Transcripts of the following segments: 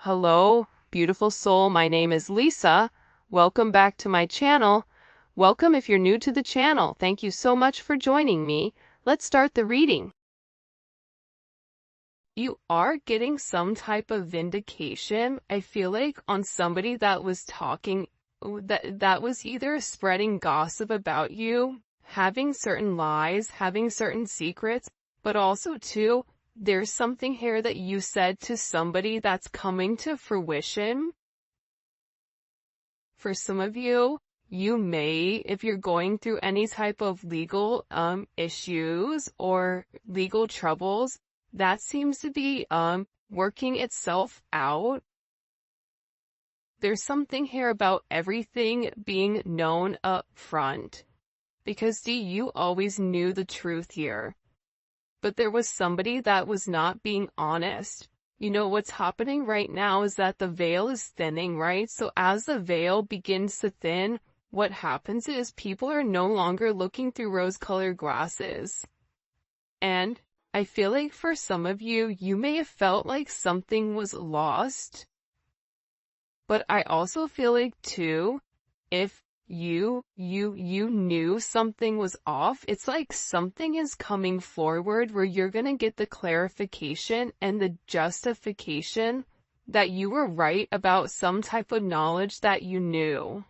Hello, beautiful soul. My name is Lisa. Welcome back to my channel. Welcome if you're new to the channel. Thank you so much for joining me. Let's start the reading. You are getting some type of vindication, I feel like, on somebody that was talking, that was either spreading gossip about you, having certain lies, having certain secrets, but also too, there's something here that you said to somebody that's coming to fruition. For some of you, you may, if you're going through any type of legal issues or legal troubles, that seems to be working itself out. There's something here about everything being known up front. Because see, you always knew the truth here. But there was somebody that was not being honest. You know, what's happening right now is that the veil is thinning, right? So as the veil begins to thin, what happens is people are no longer looking through rose-colored glasses. And I feel like for some of you, you may have felt like something was lost. But I also feel like too, if you knew something was off, it's like something is coming forward where you're gonna get the clarification and the justification that you were right about some type of knowledge that you knew.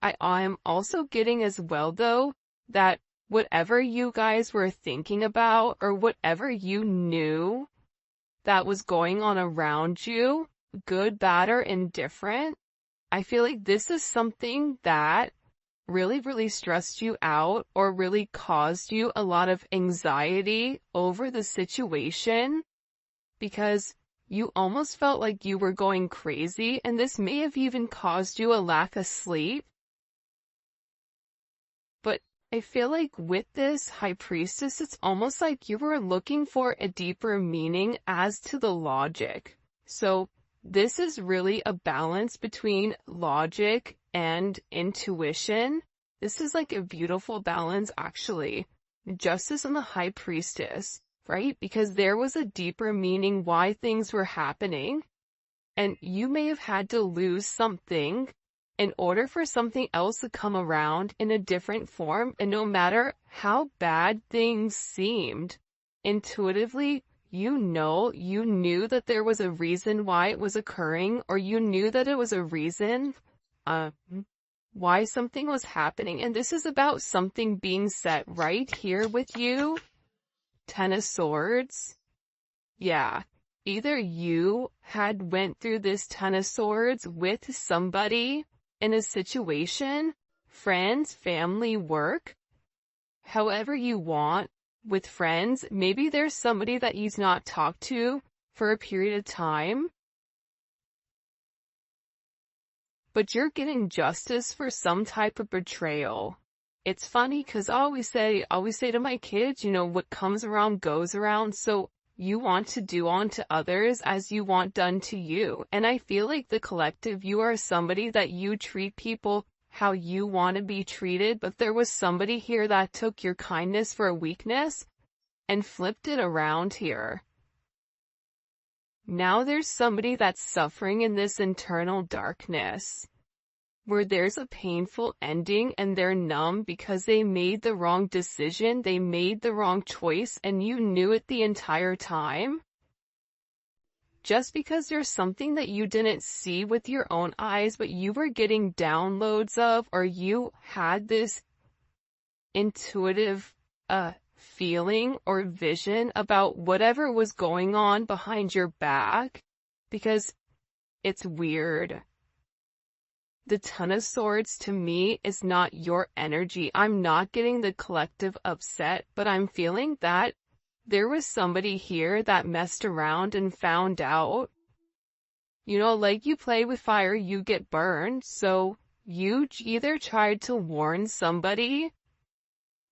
I'm also getting as well though, that whatever you guys were thinking about or whatever you knew that was going on around you, good, bad, or indifferent, I feel like this is something that really stressed you out or really caused you a lot of anxiety over the situation because you almost felt like you were going crazy, and this may have even caused you a lack of sleep. But I feel like with this High Priestess, it's almost like you were looking for a deeper meaning as to the logic. So this is really a balance between logic and intuition. This is like a beautiful balance, actually. Justice and the High Priestess, right? Because there was a deeper meaning why things were happening. And you may have had to lose something in order for something else to come around in a different form. And no matter how bad things seemed, intuitively, you knew that there was a reason why it was occurring, or you knew that it was a reason why something was happening. And this is about something being set right here with you. Ten of Swords. Yeah. Either you had went through this Ten of Swords with somebody in a situation, friends, family, work, however you want. With friends, maybe there's somebody that you've not talked to for a period of time, but you're getting justice for some type of betrayal. It's funny because I always say to my kids, you know, what comes around goes around. So you want to do unto others as you want done to you. And I feel like the collective, you are somebody that you treat people how you want to be treated, but there was somebody here that took your kindness for a weakness and flipped it around here. Now there's somebody that's suffering in this internal darkness, where there's a painful ending and they're numb because they made the wrong decision, they made the wrong choice, and you knew it the entire time. Just because there's something that you didn't see with your own eyes, but you were getting downloads of, or you had this intuitive feeling or vision about whatever was going on behind your back, because it's weird. The Ten of Swords to me is not your energy. I'm not getting the collective upset, but I'm feeling that there was somebody here that messed around and found out. You know, like you play with fire, you get burned. So you either tried to warn somebody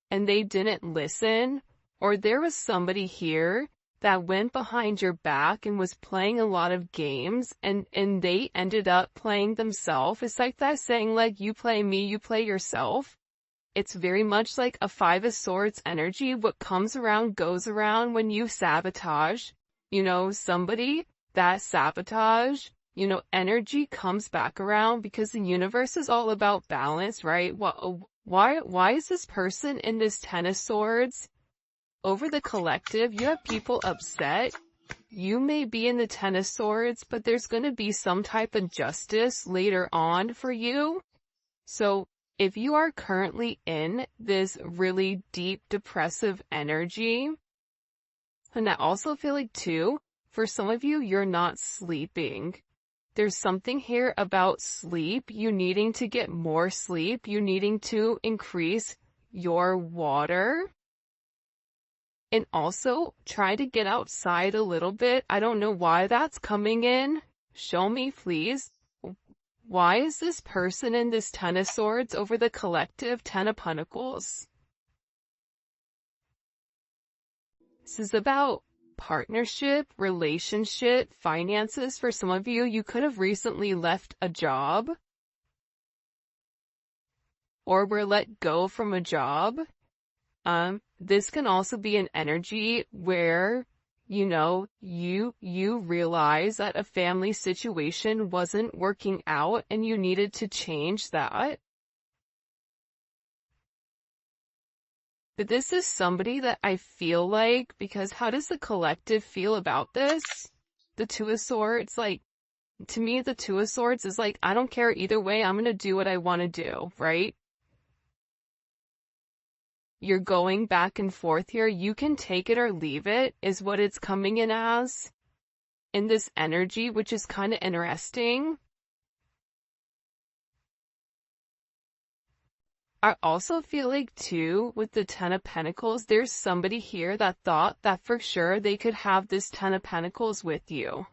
and they didn't listen, or there was somebody here that went behind your back and was playing a lot of games, and they ended up playing themselves. It's like that saying, like, you play me, you play yourself. It's very much like a Five of Swords energy. What comes around goes around when you sabotage, you know, somebody. that sabotage, energy comes back around because the universe is all about balance, right? Why is this person in this Ten of Swords? Over the collective, you have people upset. You may be in the Ten of Swords, but there's going to be some type of justice later on for you. So if you are currently in this really deep depressive energy, and I also feel like too, for some of you, you're not sleeping. There's something here about sleep, you needing to get more sleep, you needing to increase your water. And also, try to get outside a little bit. I don't know why that's coming in. Show me, please. Why is this person in this Ten of Swords over the collective Ten of Pentacles? This is about partnership, relationship, finances. For some of you, you could have recently left a job or were let go from a job. This can also be an energy where, you realize that a family situation wasn't working out and you needed to change that. But this is somebody that I feel like, because how does the collective feel about this? The Two of Swords, to me, the Two of Swords is I don't care either way, I'm gonna do what I want to do, right? You're going back and forth here. You can take it or leave it, is what it's coming in as. In this energy, which is kind of interesting. I also feel like too, with the Ten of Pentacles, there's somebody here that thought that for sure they could have this Ten of Pentacles with you.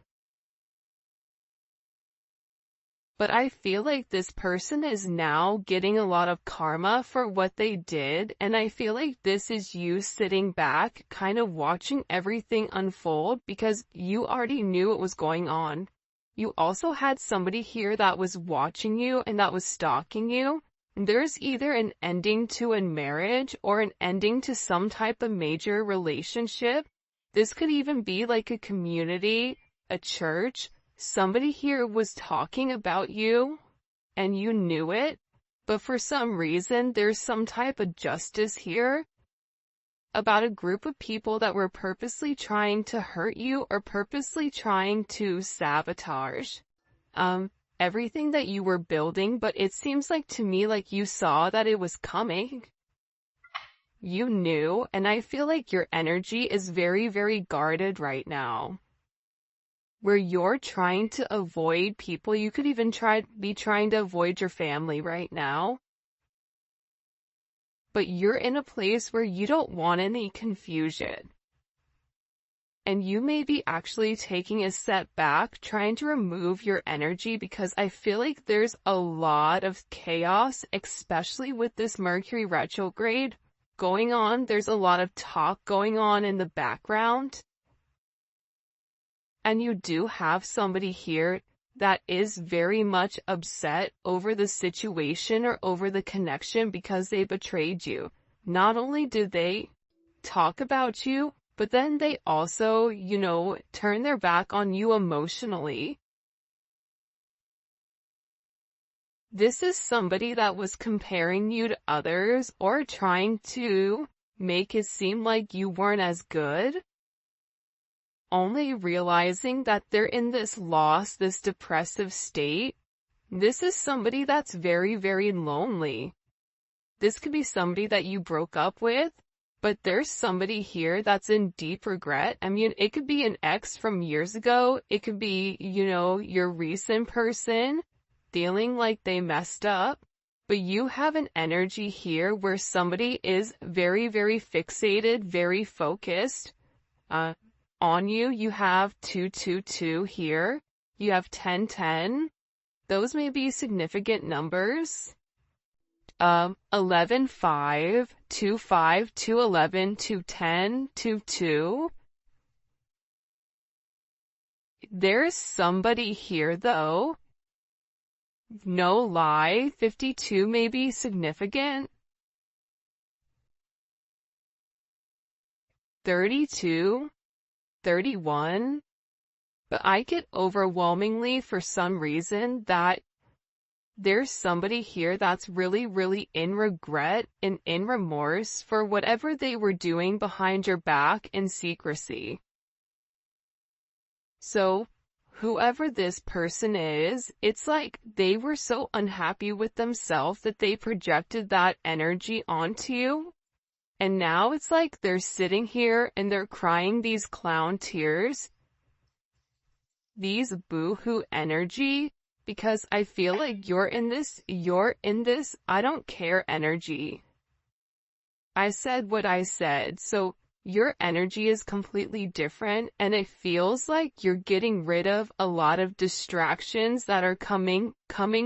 But I feel like this person is now getting a lot of karma for what they did, and I feel like this is you sitting back, kind of watching everything unfold because you already knew what was going on. You also had somebody here that was watching you and that was stalking you. There's either an ending to a marriage or an ending to some type of major relationship. This could even be like a community, a church. Somebody here was talking about you, and you knew it, but for some reason, there's some type of justice here about a group of people that were purposely trying to hurt you or purposely trying to sabotage everything that you were building, but it seems like to me like you saw that it was coming. You knew, and I feel like your energy is very, very guarded right now. Where you're trying to avoid people, you could even be trying to avoid your family right now. But you're in a place where you don't want any confusion. And you may be actually taking a step back, trying to remove your energy because I feel like there's a lot of chaos, especially with this Mercury retrograde going on. There's a lot of talk going on in the background. And you do have somebody here that is very much upset over the situation or over the connection because they betrayed you. Not only did they talk about you, but then they also, turn their back on you emotionally. This is somebody that was comparing you to others or trying to make it seem like you weren't as good. Only realizing that they're in this loss, this depressive state. This is somebody that's very, very lonely. This could be somebody that you broke up with, but there's somebody here that's in deep regret. I mean, it could be an ex from years ago. It could be, your recent person feeling like they messed up. But you have an energy here where somebody is very, very fixated, very focused, on you. You have 222 here. You have 1010. Those may be significant numbers. 11, 5, 2, 5, 2, 11, 2, 10, 2, 2. There's somebody here though. No lie, 52 may be significant. 32. 31, But I get overwhelmingly for some reason that there's somebody here that's really, really in regret and in remorse for whatever they were doing behind your back in secrecy. So, whoever this person is, it's like they were so unhappy with themselves that they projected that energy onto you. And now it's like they're sitting here and they're crying these clown tears, these boo-hoo energy, because I feel like you're in this, I don't care energy. I said what I said, so your energy is completely different, and it feels like you're getting rid of a lot of distractions that are coming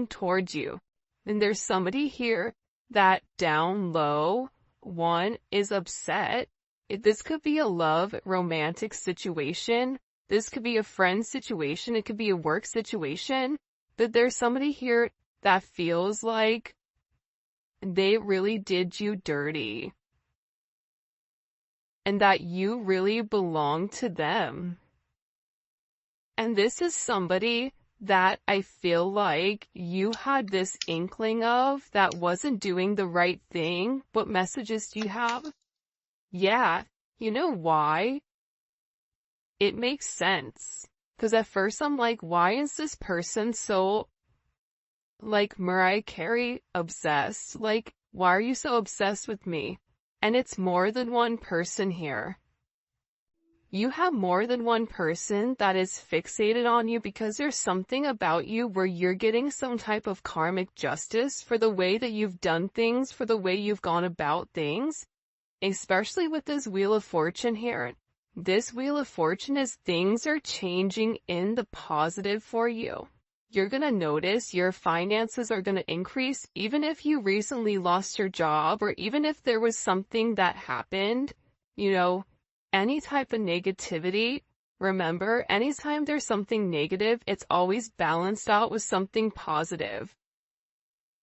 towards you. And there's somebody here that down low, one, is upset. This could be a love, romantic situation. This could be a friend situation. It could be a work situation. But there's somebody here that feels like they really did you dirty, and that you really belong to them. And this is somebody that I feel like you had this inkling of that wasn't doing the right thing. What messages do you have? Yeah, you know why? It makes sense. Because at first I'm like, why is this person so, like, Mariah Carey obsessed? Like, why are you so obsessed with me? And it's more than one person here. You have more than one person that is fixated on you because there's something about you where you're getting some type of karmic justice for the way that you've done things, for the way you've gone about things, especially with this Wheel of Fortune here. This Wheel of Fortune is things are changing in the positive for you. You're going to notice your finances are going to increase even if you recently lost your job, or even if there was something that happened, any type of negativity. Remember, anytime there's something negative, it's always balanced out with something positive.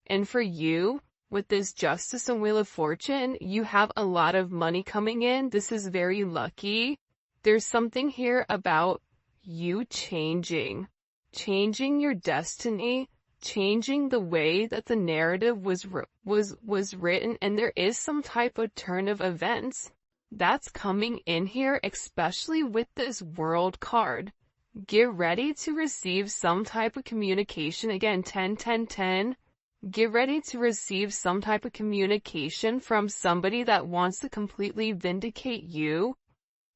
And for you, with this Justice and Wheel of Fortune, you have a lot of money coming in. This is very lucky. There's something here about you changing your destiny, changing the way that the narrative was written, and there is some type of turn of events that's coming in here, especially with this World card. Get ready to receive some type of communication. Again, 10, 10, 10. Get ready to receive some type of communication from somebody that wants to completely vindicate you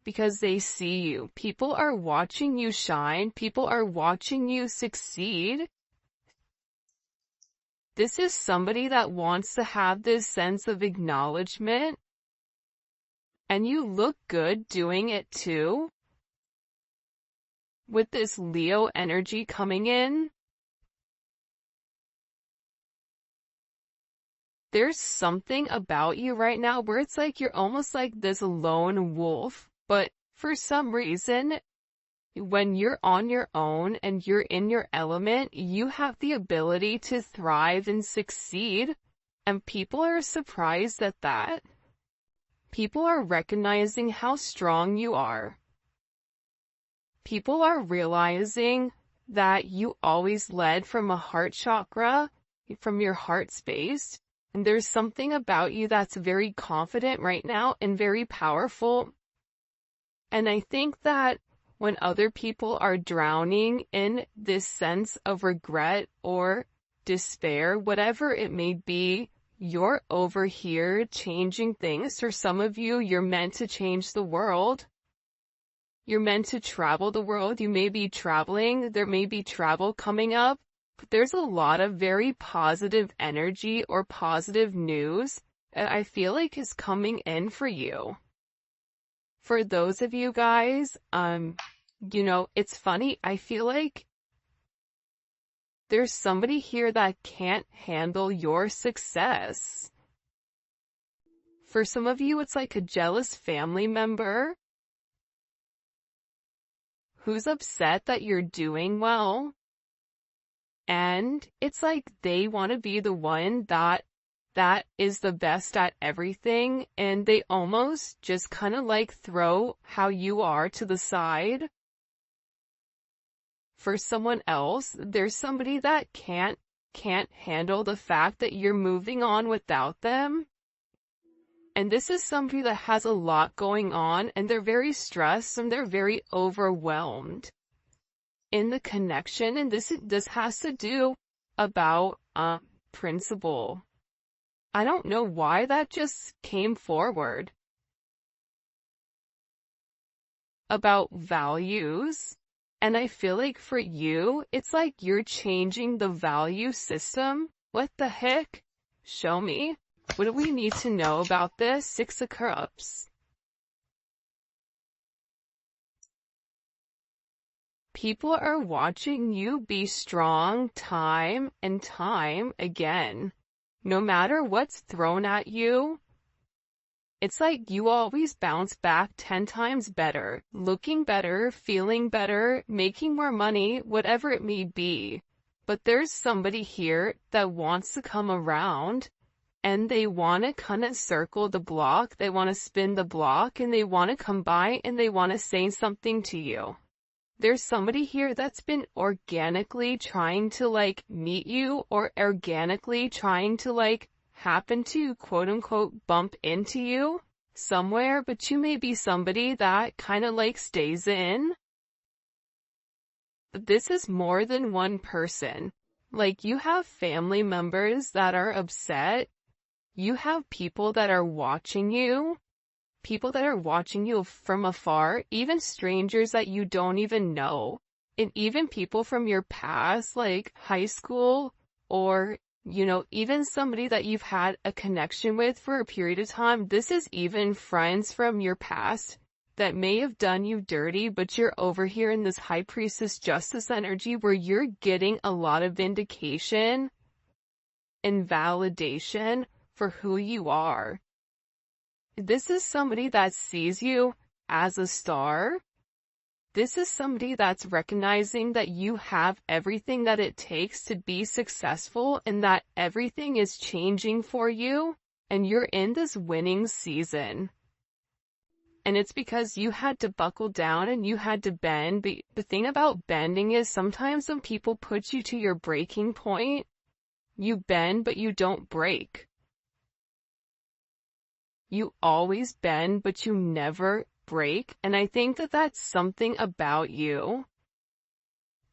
because they see you. People are watching you shine. People are watching you succeed. This is somebody that wants to have this sense of acknowledgement. And you look good doing it too. With this Leo energy coming in, there's something about you right now where it's like you're almost like this lone wolf, but for some reason, when you're on your own and you're in your element, you have the ability to thrive and succeed, and people are surprised at that. People are recognizing how strong you are. People are realizing that you always led from a heart chakra, from your heart space, and there's something about you that's very confident right now and very powerful. And I think that when other people are drowning in this sense of regret or despair, whatever it may be, you're over here changing things. For some of you, you're meant to change the world. You're meant to travel the world. You may be traveling. There may be travel coming up. But there's a lot of very positive energy or positive news that I feel like is coming in for you. For those of you guys, it's funny. I feel like there's somebody here that can't handle your success. For some of you, it's like a jealous family member who's upset that you're doing well. And it's like they want to be the one that is the best at everything, and they almost just kind of like throw how you are to the side. for someone else. There's somebody that can't handle the fact that you're moving on without them. And this is somebody that has a lot going on, and they're very stressed and they're very overwhelmed in the connection. And this has to do about principle. I don't know why that just came forward. About values. And I feel like for you, it's like you're changing the value system. What the heck? Show me. What do we need to know about this? Six of Cups. People are watching you be strong time and time again. No matter what's thrown at you, it's like you always bounce back 10 times better, looking better, feeling better, making more money, whatever it may be. But there's somebody here that wants to come around, and they want to kind of circle the block, they want to spin the block, and they want to come by and they want to say something to you. There's somebody here that's been organically trying to like meet you, or organically trying to like happen to quote unquote bump into you somewhere, but you may be somebody that kind of like stays in. But this is more than one person. Like, you have family members that are upset. You have people that are watching you. People that are watching you from afar, even strangers that you don't even know. And even people from your past, like high school, or, you know, even somebody that you've had a connection with for a period of time. This is even friends from your past that may have done you dirty, but you're over here in this High Priestess Justice energy where you're getting a lot of vindication and validation for who you are. This is somebody that sees you as a star. This is somebody that's recognizing that you have everything that it takes to be successful, and that everything is changing for you, and you're in this winning season. And it's because you had to buckle down and you had to bend. But the thing about bending is sometimes when people put you to your breaking point, you bend but you don't break. You always bend, but you never break. And I think that that's something about you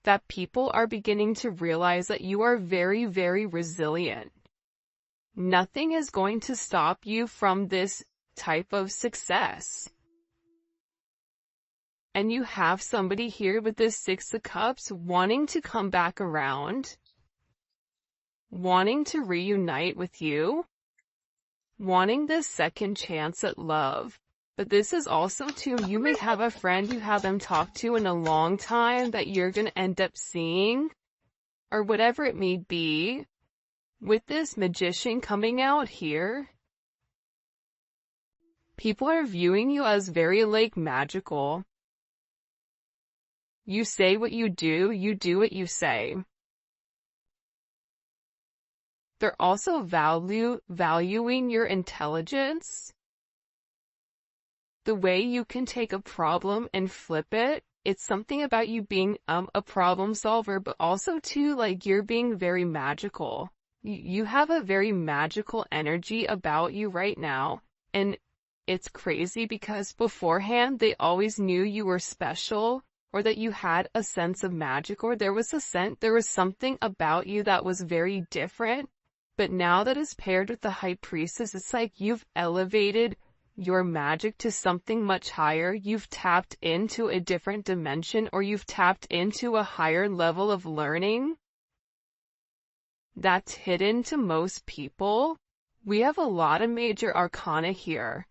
that people are beginning to realize, that you are very, very resilient. Nothing is going to stop you from this type of success. And you have somebody here with this Six of Cups wanting to come back around, wanting to reunite with you, wanting this second chance at love. But this is also too, you may have a friend you haven't talked to in a long time that you're going to end up seeing, or whatever it may be. With this Magician coming out here, people are viewing you as very like magical. You say what you do what you say. They're also valuing your intelligence. The way you can take a problem and flip it. It's something about you being a problem solver, but also too, like, you're being very magical. You have a very magical energy about you right now. And it's crazy because beforehand they always knew you were special, or that you had a sense of magic, or there was something about you that was very different. But now that is paired with the High Priestess, it's like you've elevated your magic to something much higher. You've tapped into a different dimension, or you've tapped into a higher level of learning that's hidden to most people. We have a lot of major arcana here.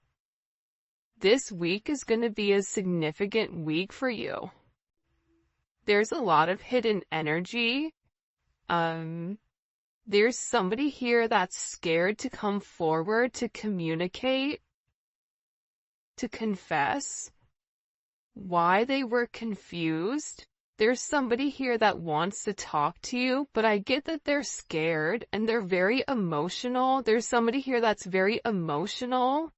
This week is going to be a significant week for you. There's a lot of hidden energy. There's somebody here that's scared to come forward, to communicate, to confess why they were confused. There's somebody here that wants to talk to you, but I get that they're scared and they're very emotional. There's somebody here that's very emotional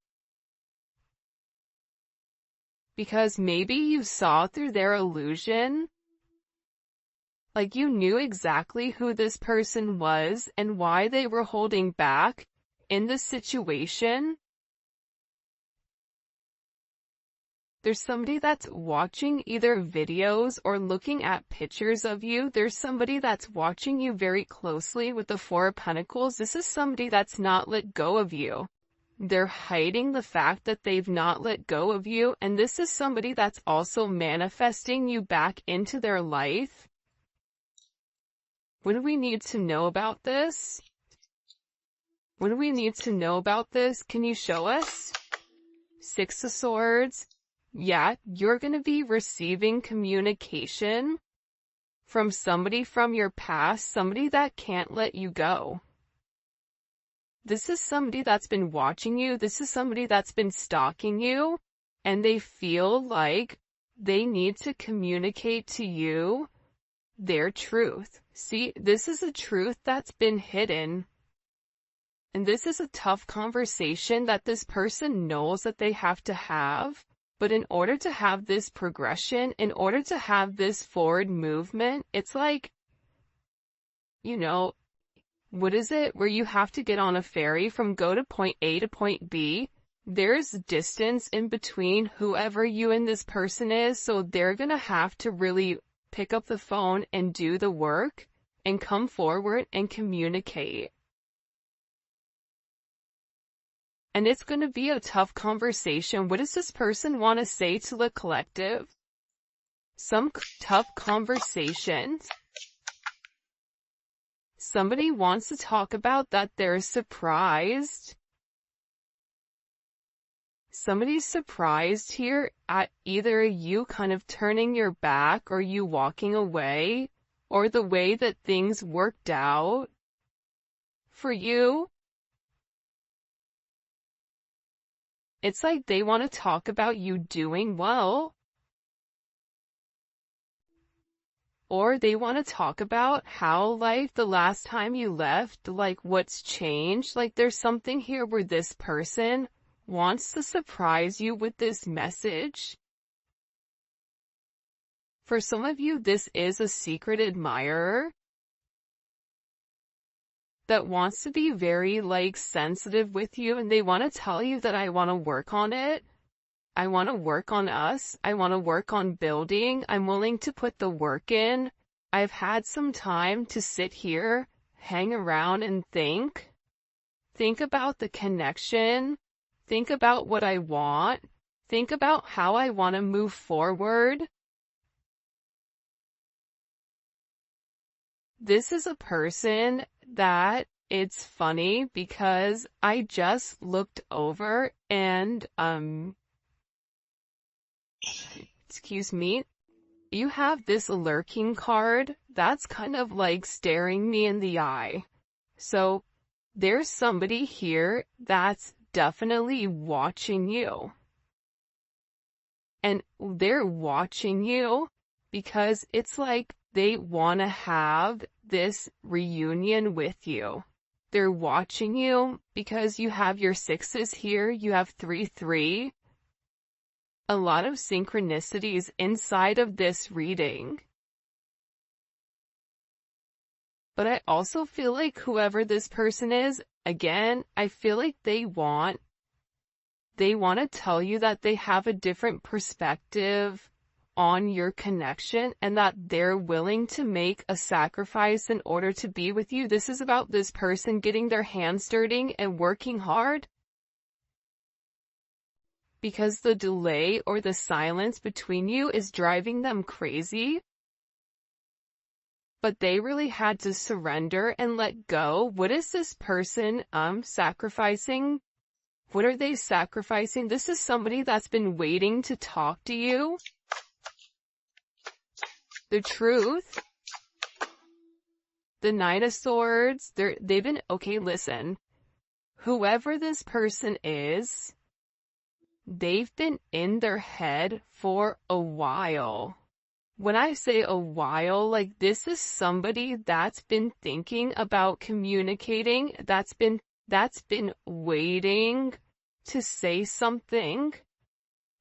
because maybe you saw through their illusion. Like you knew exactly who this person was and why they were holding back in this situation. There's somebody that's watching either videos or looking at pictures of you. There's somebody that's watching you very closely with the Four of Pentacles. This is somebody that's not let go of you. They're hiding the fact that they've not let go of you. And this is somebody that's also manifesting you back into their life. What do we need to know about this? What do we need to know about this? Can you show us? Six of Swords. Yeah, you're going to be receiving communication from somebody from your past, somebody that can't let you go. This is somebody that's been watching you. This is somebody that's been stalking you, and they feel like they need to communicate to you their truth. See, this is a truth that's been hidden. And this is a tough conversation that this person knows that they have to have. But in order to have this progression, in order to have this forward movement, it's like, you know, what is it? Where you have to get on a ferry from go to point A to point B. There's distance in between whoever you and this person is, so they're gonna have to really pick up the phone and do the work and come forward and communicate. And it's going to be a tough conversation. What does this person want to say to the collective? Some tough conversations. Somebody wants to talk about that they're surprised. Somebody's surprised here at either you kind of turning your back or you walking away, or the way that things worked out for you. It's like they want to talk about you doing well. Or they want to talk about how, like, the last time you left, like, what's changed. Like, there's something here where this person wants to surprise you with this message. For some of you, this is a secret admirer that wants to be very, like, sensitive with you, and they want to tell you that I want to work on it. I want to work on us. I want to work on building. I'm willing to put the work in. I've had some time to sit here, hang around and think. Think about the connection. Think about what I want. Think about how I want to move forward. This is a person that it's funny because I just looked over and, excuse me, you have this lurking card that's kind of like staring me in the eye. So there's somebody here that's definitely watching you. And they're watching you because it's like they want to have this reunion with you. They're watching you because you have your sixes here, you have 3-3. A lot of synchronicities inside of this reading. But I also feel like whoever this person is, again, I feel like they want to tell you that they have a different perspective on your connection and that they're willing to make a sacrifice in order to be with you. This is about this person getting their hands dirty and working hard. Because the delay or the silence between you is driving them crazy. But they really had to surrender and let go. What is this person sacrificing? What are they sacrificing? This is somebody that's been waiting to talk to you. The truth. The Knight of Swords. They've been, okay, listen. Whoever this person is, they've been in their head for a while. When I say a while, like this is somebody that's been thinking about communicating, that's been waiting to say something.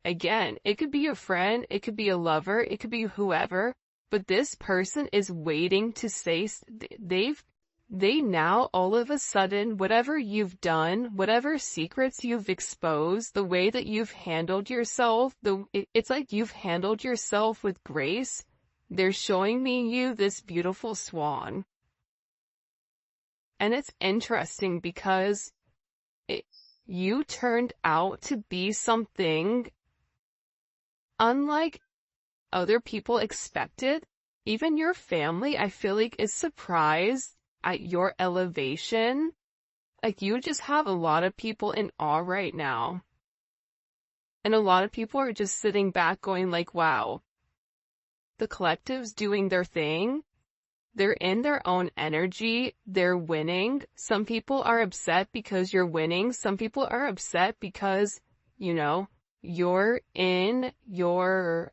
Again, it could be a friend, it could be a lover, it could be whoever, but this person is waiting to say, they now all of a sudden, whatever you've done, whatever secrets you've exposed, the way that you've handled yourself, it's like you've handled yourself with grace. They're showing me you this beautiful swan. And it's interesting because you turned out to be something unlike other people expected. Even your family, I feel like, is surprised at your elevation. Like, you just have a lot of people in awe right now. And a lot of people are just sitting back going like, wow, the collective's doing their thing. They're in their own energy. They're winning. Some people are upset because you're winning. Some people are upset because, you know, you're in your,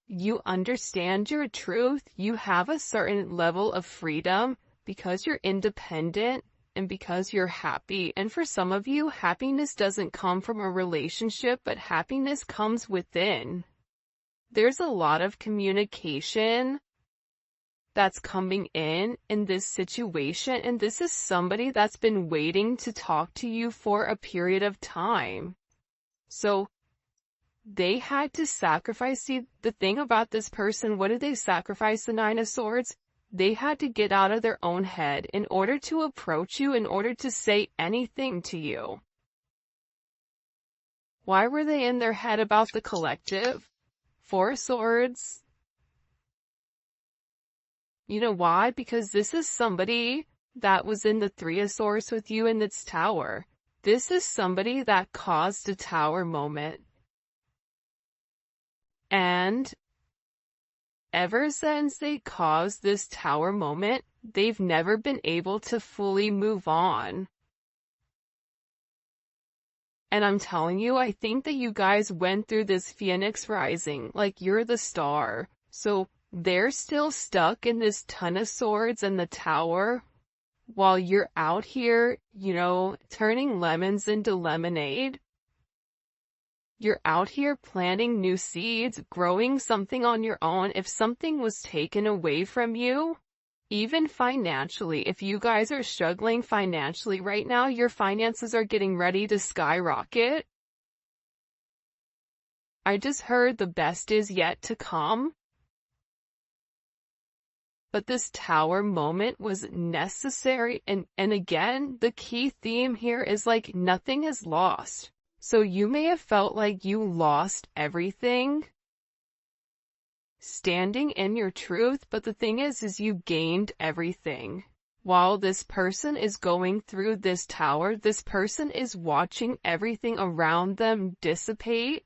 you understand your truth. You have a certain level of freedom because you're independent and because you're happy. And for some of you, happiness doesn't come from a relationship, but happiness comes within. There's a lot of communication that's coming in this situation, and this is somebody that's been waiting to talk to you for a period of time. So they had to sacrifice. See, the thing about this person, what did they sacrifice? The Nine of Swords? They had to get out of their own head in order to approach you, in order to say anything to you. Why were they in their head about the collective? Four of Swords. You know why? Because this is somebody that was in the Three of Swords with you in its tower. This is somebody that caused a tower moment. And ever since they caused this tower moment, they've never been able to fully move on. And I'm telling you, I think that you guys went through this Phoenix rising, like you're the star. So they're still stuck in this Ton of Swords and the tower, while you're out here, you know, turning lemons into lemonade. You're out here planting new seeds, growing something on your own. If something was taken away from you, even financially, if you guys are struggling financially right now, your finances are getting ready to skyrocket. I just heard the best is yet to come. But this tower moment was necessary, and again, the key theme here is like nothing is lost. So you may have felt like you lost everything standing in your truth, but the thing is you gained everything. While this person is going through this tower, this person is watching everything around them dissipate.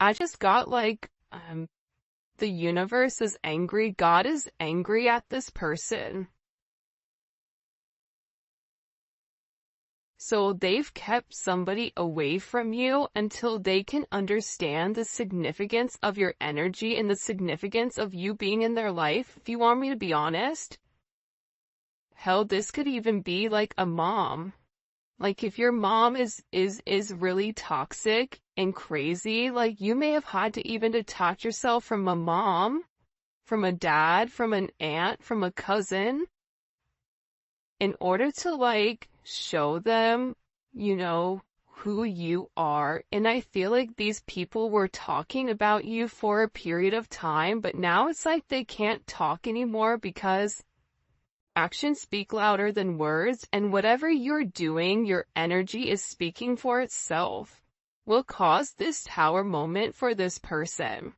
I just got like, the universe is angry. God is angry at this person. So they've kept somebody away from you until they can understand the significance of your energy and the significance of you being in their life. If you want me to be honest, hell, this could even be like a mom. Like if your mom is really toxic and crazy, like you may have had to even detach yourself from a mom, from a dad, from an aunt, from a cousin, in order to like show them, you know, who you are. And I feel like these people were talking about you for a period of time, but now it's like they can't talk anymore because actions speak louder than words, and whatever you're doing, your energy is speaking for itself, will cause this tower moment for this person.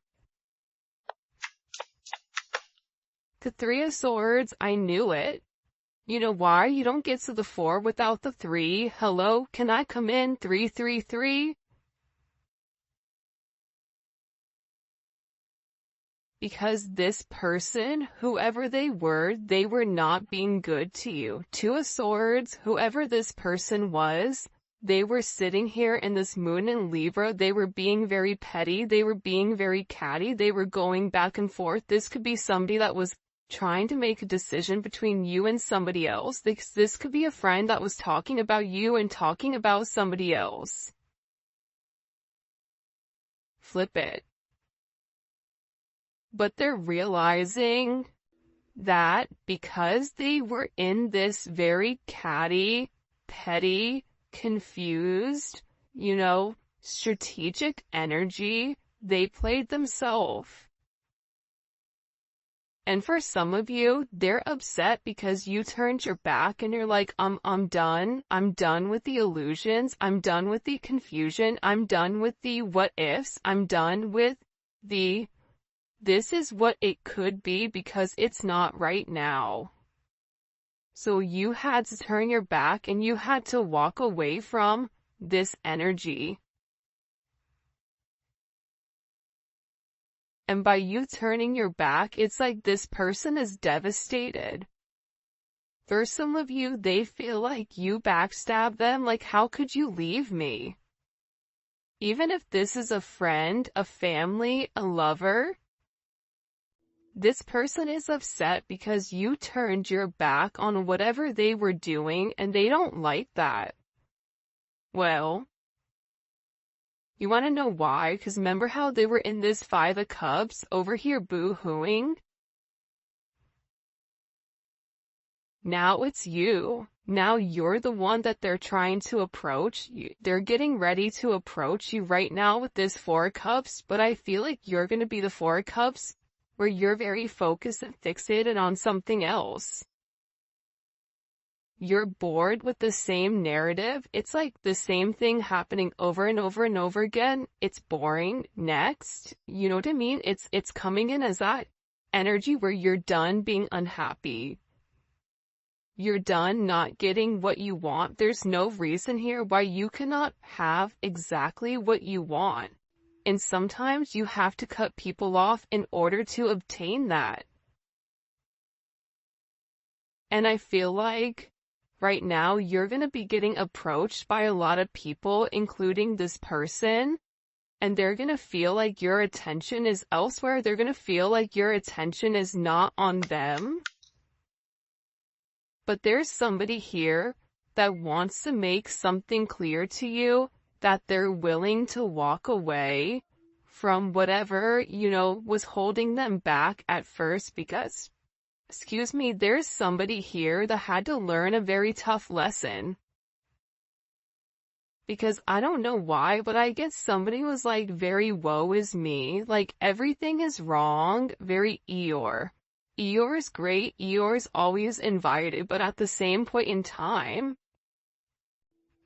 The Three of Swords, I knew it. You know why? You don't get to the 4 without the 3. Hello, can I come in? 333? Because this person, whoever they were not being good to you. Two of Swords, whoever this person was, they were sitting here in this moon in Libra. They were being very petty. They were being very catty. They were going back and forth. This could be somebody that was trying to make a decision between you and somebody else. This could be a friend that was talking about you and talking about somebody else. flip it. But they're realizing that because they were in this very catty, petty, confused, strategic energy, they played themselves. And for some of you, they're upset because you turned your back and you're like, I'm done. I'm done with the illusions. I'm done with the confusion. I'm done with the what ifs. I'm done with the this is what it could be because it's not right now. So you had to turn your back and you had to walk away from this energy. And by you turning your back, it's like this person is devastated. For some of you, they feel like you backstabbed them, like how could you leave me? Even if this is a friend, a family, a lover, this person is upset because you turned your back on whatever they were doing and they don't like that. Well, you want to know why? Because remember how they were in this Five of Cups over here boo-hooing? Now it's you. Now you're the one that they're trying to approach. They're getting ready to approach you right now with this Four of Cups, but I feel like you're going to be the Four of Cups where you're very focused and fixated on something else. You're bored with the same narrative. It's like the same thing happening over and over and over again. It's boring. Next. You know what I mean? It's coming in as that energy where you're done being unhappy. You're done not getting what you want. There's no reason here why you cannot have exactly what you want. And sometimes you have to cut people off in order to obtain that. And I feel like right now you're going to be getting approached by a lot of people, including this person, and they're going to feel like your attention is elsewhere. They're going to feel like your attention is not on them. But there's somebody here that wants to make something clear to you, that they're willing to walk away from whatever, was holding them back at first because, there's somebody here that had to learn a very tough lesson. Because I don't know why, but I guess somebody was like very woe is me, like everything is wrong, very Eeyore. Eeyore is great, Eeyore's always invited, but at the same point in time,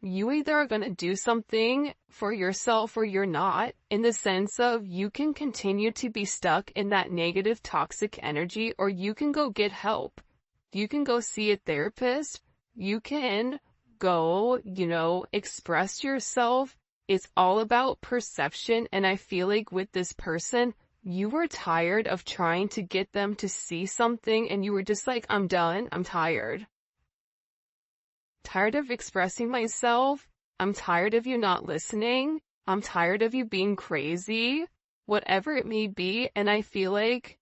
you either are going to do something for yourself or you're not, in the sense of you can continue to be stuck in that negative toxic energy, or you can go get help. You can go see a therapist. You can go, express yourself. It's all about perception. And I feel like with this person, you were tired of trying to get them to see something and you were just like, I'm done. I'm tired. Tired of expressing myself. I'm tired of you not listening. I'm tired of you being crazy. Whatever it may be. And I feel like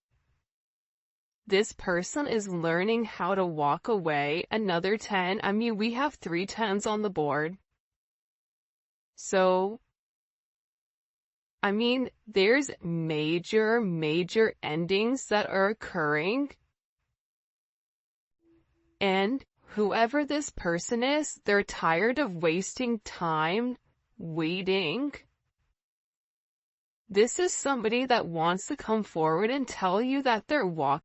this person is learning how to walk away. Another 10. I mean, we have 3 10s on the board. So, I mean, there's major endings that are occurring. And whoever this person is, they're tired of wasting time waiting. This is somebody that wants to come forward and tell you that they're walking